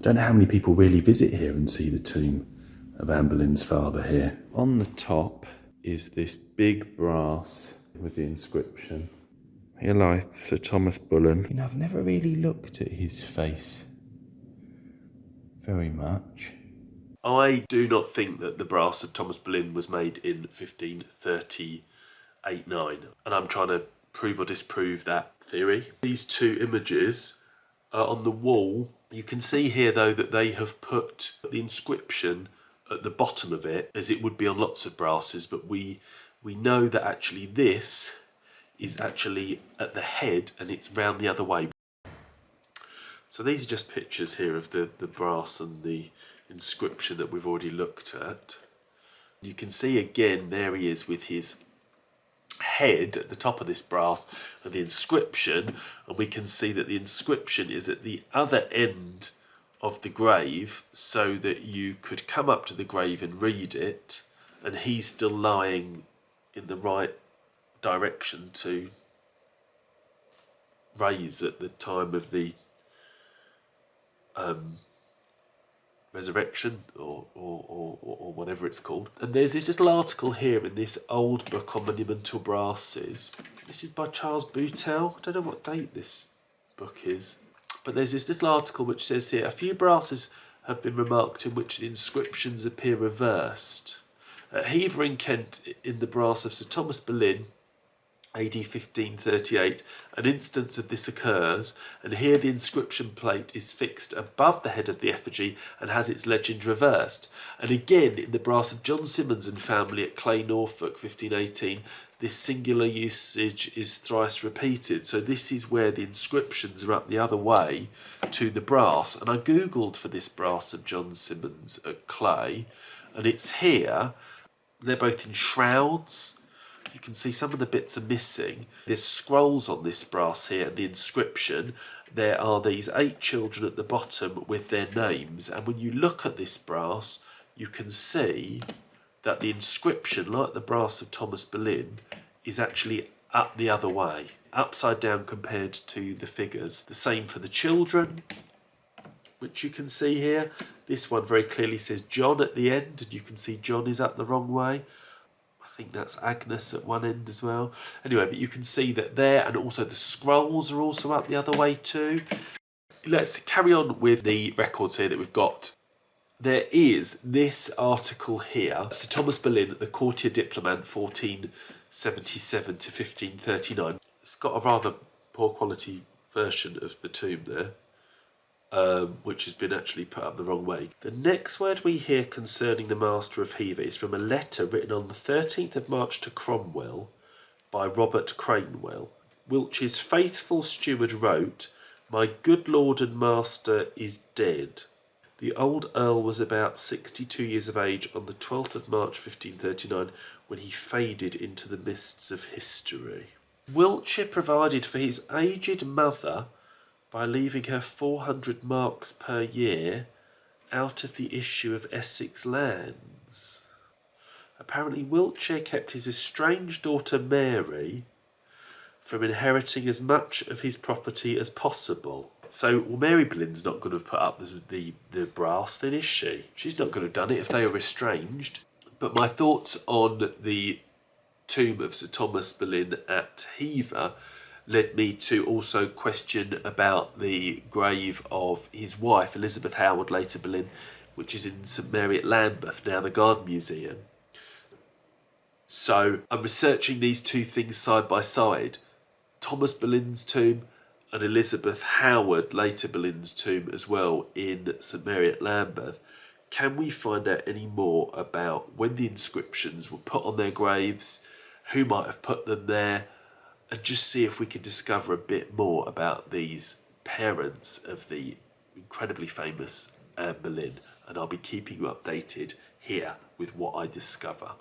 Don't know how many people really visit here and see the tomb of Anne Boleyn's father here. On the top is this big brass with the inscription, "Here lieth Sir Thomas Boleyn." You know, I've never really looked at his face very much. I do not think that the brass of Thomas Boleyn was made in 1538-9, and I'm trying to prove or disprove that theory. These two images are on the wall. You can see here, though, that they have put the inscription at the bottom of it, as it would be on lots of brasses, but we know that actually this is actually at the head and it's round the other way. So these are just pictures here of the brass and the inscription that we've already looked at. You can see again, there he is with his head at the top of this brass and the inscription, and we can see that the inscription is at the other end of the grave, so that you could come up to the grave and read it, and he's still lying in the right direction to raise at the time of the resurrection or whatever it's called. And there's this little article here in this old book on monumental brasses. This is by Charles Boutel. I don't know what date this book is, but there's this little article which says here, a few brasses have been remarked in which the inscriptions appear reversed. At Hever in Kent, in the brass of Sir Thomas Boleyn, AD 1538, an instance of this occurs, and here the inscription plate is fixed above the head of the effigy and has its legend reversed. And again, in the brass of John Symonds and family at Cley, Norfolk, 1518, this singular usage is thrice repeated. So this is where the inscriptions are up the other way to the brass. And I googled for this brass of John Symonds at Cley, and it's here. They're both in shrouds. You can see some of the bits are missing. There's scrolls on this brass here, and the inscription. There are these 8 children at the bottom with their names, and when you look at this brass, you can see that the inscription, like the brass of Thomas Boleyn, is actually up the other way, upside down compared to the figures. The same for the children, which you can see here. This one very clearly says John at the end, and you can see John is up the wrong way. I think that's Agnes at one end as well. Anyway, but you can see that there, and also the scrolls are also up the other way too. Let's carry on with the records here that we've got. There is this article here, Sir Thomas Boleyn, the courtier diplomat, 1477 to 1539. It's got a rather poor quality version of the tomb there, which has been actually put up the wrong way. The next word we hear concerning the Master of Hever is from a letter written on the 13th of March to Cromwell by Robert Cranewell. Wiltshire's faithful steward wrote, "My good lord and master is dead. The old earl was about 62 years of age on the 12th of March 1539 when he faded into the mists of history." Wiltshire provided for his aged mother by leaving her 400 marks per year out of the issue of Essex lands. Apparently Wiltshire kept his estranged daughter Mary from inheriting as much of his property as possible. So, well, Mary Boleyn's not going to have put up the brass then, is she? She's not going to have done it if they were estranged. But my thoughts on the tomb of Sir Thomas Boleyn at Hever led me to also question about the grave of his wife, Elizabeth Howard, later Boleyn, which is in St Mary at Lambeth, now the Garden Museum. So I'm researching these two things side by side. Thomas Boleyn's tomb and Elizabeth Howard, later Boleyn's tomb as well, in St Mary at Lambeth. Can we find out any more about when the inscriptions were put on their graves, who might have put them there, and just see if we can discover a bit more about these parents of the incredibly famous Anne Boleyn. And I'll be keeping you updated here with what I discover.